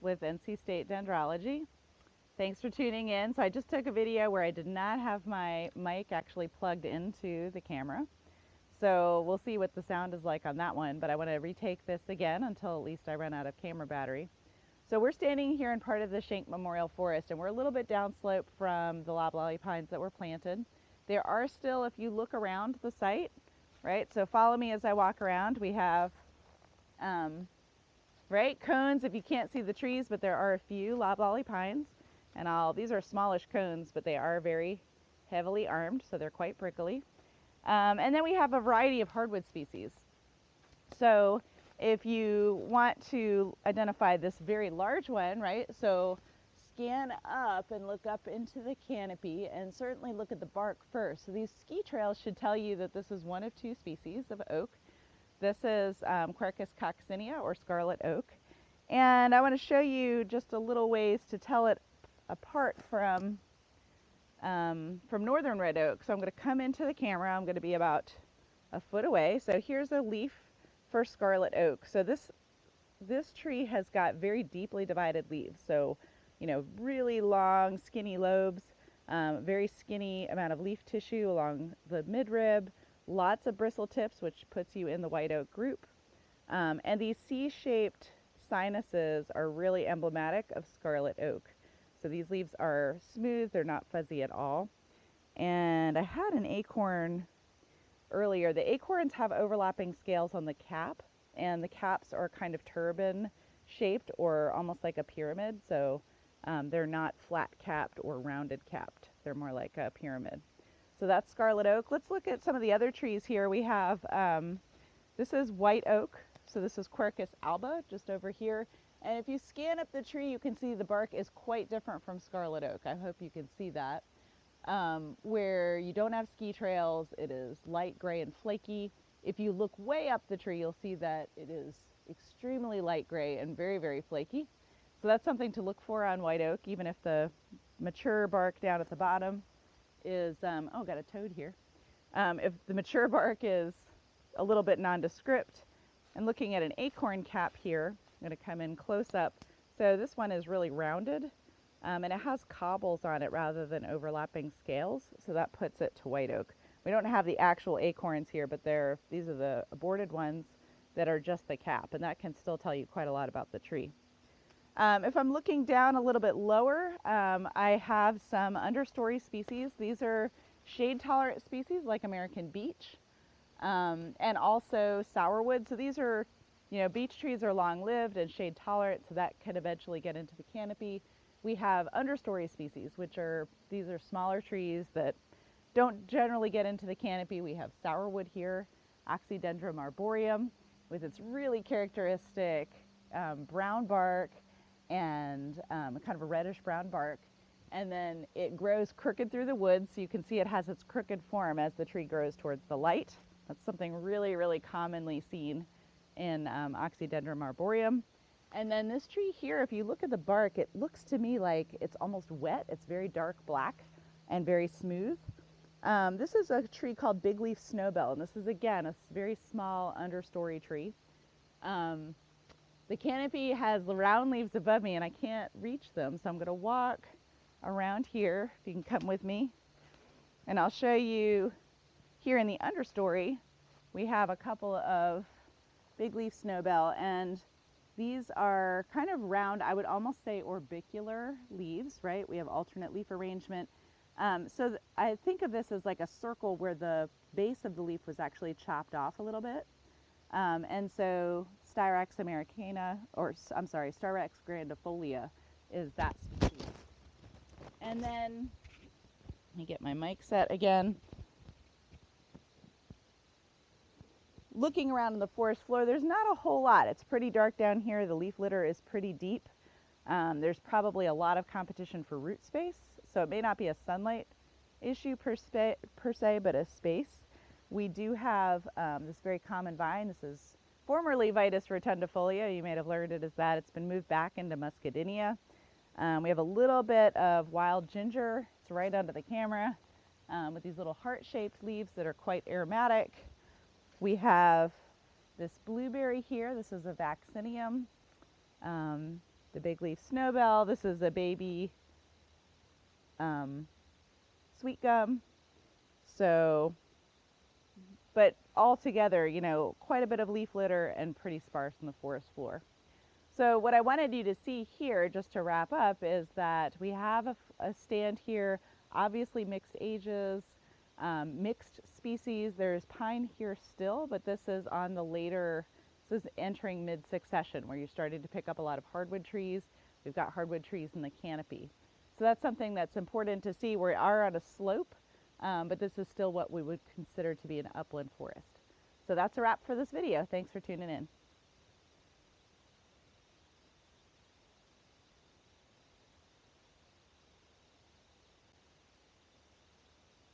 with NC State Dendrology. Thanks for tuning in. So I just took a video where I did not have my mic actually plugged into the camera. So we'll see what the sound is like on that one, but I want to retake this again until at least I run out of camera battery. So we're standing here in part of the Schenck Memorial Forest, and we're a little bit downslope from the loblolly pines that were planted. There are still, if you look around the site, right, so follow me as I walk around. We have right, cones if you can't see the trees, but there are a few loblolly pines, and these are smallish cones, but they are very heavily armed, so they're quite prickly. And then we have a variety of hardwood species. So if you want to identify this very large one, right, so scan up and look up into the canopy and certainly look at the bark first. So these ski trails should tell you that this is one of two species of oak. This is Quercus Coccinea, or Scarlet Oak. And I want to show you just a little ways to tell it apart from northern red oak. So I'm going to come into the camera. I'm going to be about a foot away. So here's a leaf for Scarlet Oak. So this tree has got very deeply divided leaves. So, you know, really long, skinny lobes, very skinny amount of leaf tissue along the midrib, lots of bristle tips, which puts you in the white oak group. And these C-shaped sinuses are really emblematic of Scarlet Oak. So these leaves are smooth, they're not fuzzy at all. And I had an acorn earlier. The acorns have overlapping scales on the cap, and the caps are kind of turban shaped or almost like a pyramid. So they're not flat capped or rounded capped. They're more like a pyramid. So that's Scarlet Oak. Let's look at some of the other trees here. We have, this is white oak. So this is Quercus alba, just over here. And if you scan up the tree, you can see the bark is quite different from Scarlet Oak. I hope you can see that. Where you don't have ski trails, it is light gray and flaky. If you look way up the tree, you'll see that it is extremely light gray and very, very flaky. So that's something to look for on white oak, even if the mature bark down at the bottom is, oh, got a toad here. If the mature bark is a little bit nondescript. And looking at an acorn cap here, I'm going to come in close up. So this one is really rounded, and it has cobbles on it rather than overlapping scales, so that puts it to white oak. We don't have the actual acorns here, but these are the aborted ones that are just the cap, and that can still tell you quite a lot about the tree. If I'm looking down a little bit lower, I have some understory species. These are shade-tolerant species like American beech, and also sourwood. So these are, you know, beech trees are long-lived and shade-tolerant, so that can eventually get into the canopy. We have understory species, these are smaller trees that don't generally get into the canopy. We have sourwood here, Oxydendron arboreum, with its really characteristic brown bark and kind of a reddish brown bark. And then it grows crooked through the woods, so you can see it has its crooked form as the tree grows towards the light. That's something really, really commonly seen in Oxydendron arboreum. And then this tree here, if you look at the bark, it looks to me like it's almost wet. It's very dark black and very smooth. This is a tree called big Leaf Snowball, and this is, again, a very small understory tree. The canopy has round leaves above me, and I can't reach them, so I'm going to walk around here, if you can come with me. And I'll show you here in the understory, we have a couple of big Leaf Snowball, and these are kind of round, I would almost say orbicular leaves, right? We have alternate leaf arrangement. So I think of this as like a circle where the base of the leaf was actually chopped off a little bit. And so Styrax americana, or I'm sorry, Styrax grandifolia is that species. And then, let me get my mic set again. Looking around on the forest floor, there's not a whole lot. It's pretty dark down here. The leaf litter is pretty deep. There's probably a lot of competition for root space, so it may not be a sunlight issue per se, but a space. We do have this very common vine. This is formerly Vitus Rotundifolia. You may have learned it as that. It's been moved back into muscadinea. We have a little bit of wild ginger. It's right under the camera with these little heart-shaped leaves that are quite aromatic. We have this blueberry here. This is a vaccinium. the big leaf snowball. This is a baby sweet gum. So, but all together, you know, quite a bit of leaf litter and pretty sparse in the forest floor. So what I wanted you to see here, just to wrap up, is that we have a stand here, obviously mixed ages, mixed species. There's pine here still, but this is on the later, this is entering mid-succession where you're starting to pick up a lot of hardwood trees. We've got hardwood trees in the canopy. So that's something that's important to see. We are on a slope, but this is still what we would consider to be an upland forest. So that's a wrap for this video. Thanks for tuning in.